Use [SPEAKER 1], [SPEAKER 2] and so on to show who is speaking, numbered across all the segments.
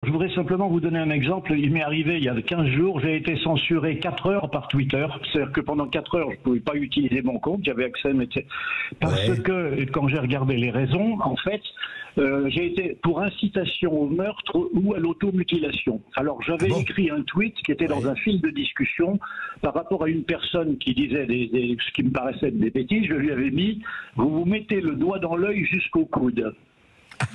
[SPEAKER 1] Je voudrais simplement vous donner un exemple. Il m'est arrivé il y a 15 jours, j'ai été censuré 4 heures par Twitter. C'est-à-dire que pendant 4 heures, je ne pouvais pas utiliser mon compte, j'avais accès, mais parce que quand j'ai regardé les raisons, en fait, j'ai été pour incitation au meurtre ou à l'automutilation. Alors j'avais écrit un tweet qui était dans un fil de discussion par rapport à une personne qui disait ce qui me paraissait être des bêtises. Je lui avais mis « Vous vous mettez le doigt dans l'œil jusqu'au coude ».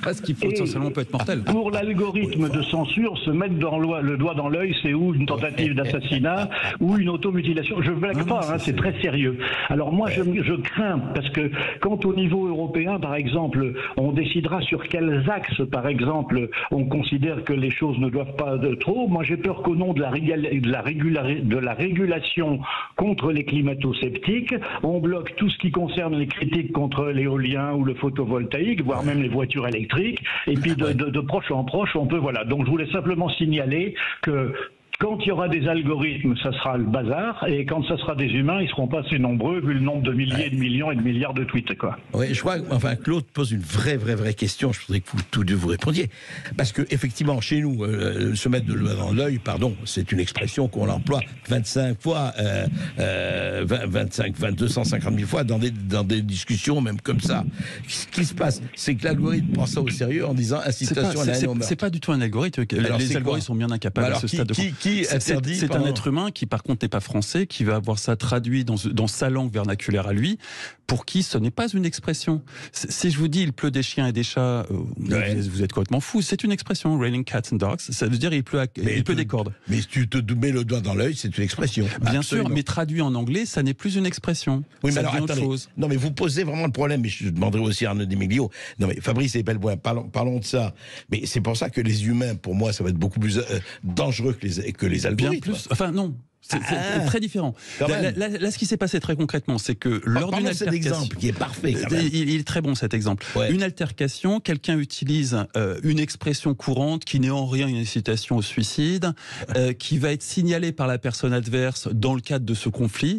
[SPEAKER 2] Parce qu'il faut essentiellement peut être mortel.
[SPEAKER 1] Pour l'algorithme de censure, se mettre le doigt dans l'œil, c'est ou une tentative d'assassinat ou une automutilation. Je ne blague pas, hein, c'est très sérieux. Alors moi, je crains, parce que quand au niveau européen, par exemple, on décidera sur quels axes, par exemple, on considère que les choses ne doivent pas trop, moi j'ai peur qu'au nom de la régulation contre les climato-sceptiques, on bloque tout ce qui concerne les critiques contre l'éolien ou le photovoltaïque, voire même les voitures électriques, et puis de proche en proche, on peut, voilà. Donc je voulais simplement signaler que quand il y aura des algorithmes, ça sera le bazar, et quand ça sera des humains, ils ne seront pas assez nombreux, vu le nombre de milliers, de millions et de milliards de tweets, quoi.
[SPEAKER 3] Oui, je crois, enfin, Claude pose une vraie question, je voudrais que vous tous deux vous répondiez. Parce que, effectivement, chez nous, se mettre de doigt dans l'œil, pardon, c'est une expression qu'on emploie 25 fois, 250 000 fois dans des discussions, même comme ça. Ce qui se passe, c'est que l'algorithme prend ça au sérieux en disant incitation à la haine au meurtre.
[SPEAKER 2] C'est pas du tout un algorithme. Les algorithmes sont bien incapables à ce stade de c'est un être humain qui, par contre, n'est pas français, qui va avoir ça traduit dans sa langue vernaculaire à lui, pour qui ce n'est pas une expression. Si je vous dis il pleut des chiens et des chats, vous êtes complètement fou. C'est une expression, raining cats and dogs. Ça veut dire il pleut des cordes.
[SPEAKER 3] Mais si tu te mets le doigt dans l'œil, c'est une expression.
[SPEAKER 2] Bien sûr, mais traduit en anglais, ça n'est plus une expression.
[SPEAKER 3] Oui, mais
[SPEAKER 2] ça
[SPEAKER 3] alors,
[SPEAKER 2] devient autre chose.
[SPEAKER 3] Non, mais vous posez vraiment le problème. Mais je demanderai aussi à Arnaud Demiglio. Non, mais Fabrice et Pellevoix, parlons de ça. Mais c'est pour ça que les humains, pour moi, ça va être beaucoup plus dangereux que les algorithmes.
[SPEAKER 2] Bien plus. Enfin, non. C'est très différent. Là, ce qui s'est passé très concrètement, c'est que lors d'une altercation,
[SPEAKER 3] cet exemple qui est parfait.
[SPEAKER 2] Il est très bon cet exemple. Ouais. Une altercation, quelqu'un utilise une expression courante qui n'est en rien une incitation au suicide, qui va être signalée par la personne adverse dans le cadre de ce conflit,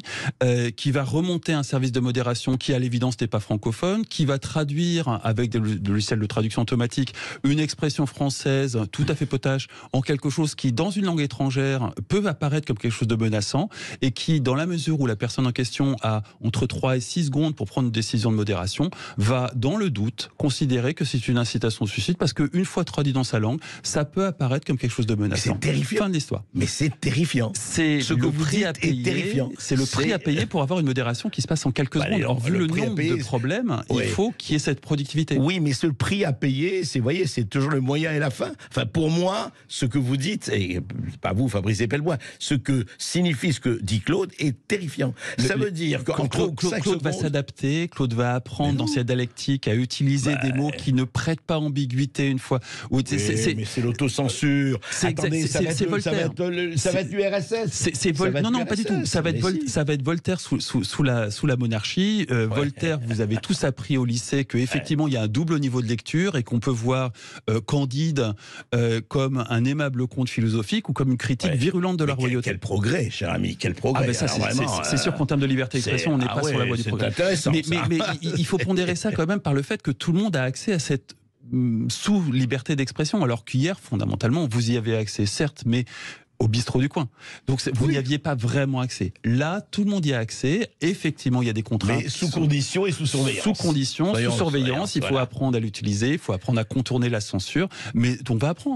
[SPEAKER 2] qui va remonter un service de modération qui, à l'évidence, n'est pas francophone, qui va traduire avec des logiciels de traduction automatique une expression française tout à fait potache en quelque chose qui, dans une langue étrangère, peut apparaître comme quelque chose de menaçant, et qui, dans la mesure où la personne en question a entre 3 et 6 secondes pour prendre une décision de modération, va, dans le doute, considérer que c'est une incitation au suicide, parce qu'une fois traduit dans sa langue, ça peut apparaître comme quelque chose de menaçant.
[SPEAKER 3] C'est terrifiant.
[SPEAKER 2] Fin de l'histoire.
[SPEAKER 3] Mais c'est terrifiant.
[SPEAKER 2] C'est ce que vous dites est terrifiant. C'est le prix à payer pour avoir une modération qui se passe en quelques secondes. Alors, vu le nombre de problèmes, il faut qu'il y ait cette productivité.
[SPEAKER 3] Oui, mais ce prix à payer, c'est toujours le moyen et la fin. Enfin, pour moi, ce que vous dites, et pas vous, Fabrice et Pellevoix, ce que signifie ce que dit Claude est terrifiant. Ça veut dire que
[SPEAKER 2] Claude va s'adapter, Claude va apprendre dans sa dialectique à utiliser des mots qui ne prêtent pas ambiguïté une fois.
[SPEAKER 3] Mais c'est l'autocensure. Attendez, ça va être l'URSS.
[SPEAKER 2] Non, pas du tout. Ça va être Voltaire sous la monarchie. Voltaire, vous avez tous appris au lycée qu'effectivement il y a un double niveau de lecture et qu'on peut voir Candide comme un aimable conte philosophique ou comme une critique virulente de la royauté.
[SPEAKER 3] Quel progrès, cher ami, quel progrès.
[SPEAKER 2] C'est sûr qu'en termes de liberté d'expression, on n'est pas sur la voie du progrès. Mais il faut pondérer ça quand même par le fait que tout le monde a accès à cette sous-liberté d'expression, alors qu'hier, fondamentalement, vous y avez accès, certes, mais au bistrot du coin. Donc vous n'y aviez pas vraiment accès. Là, tout le monde y a accès. Effectivement, il y a des contraintes.
[SPEAKER 3] Mais sous conditions et sous surveillance.
[SPEAKER 2] Sous conditions, sous surveillance. Il faut apprendre à l'utiliser, il faut apprendre à contourner la censure. Mais on va apprendre.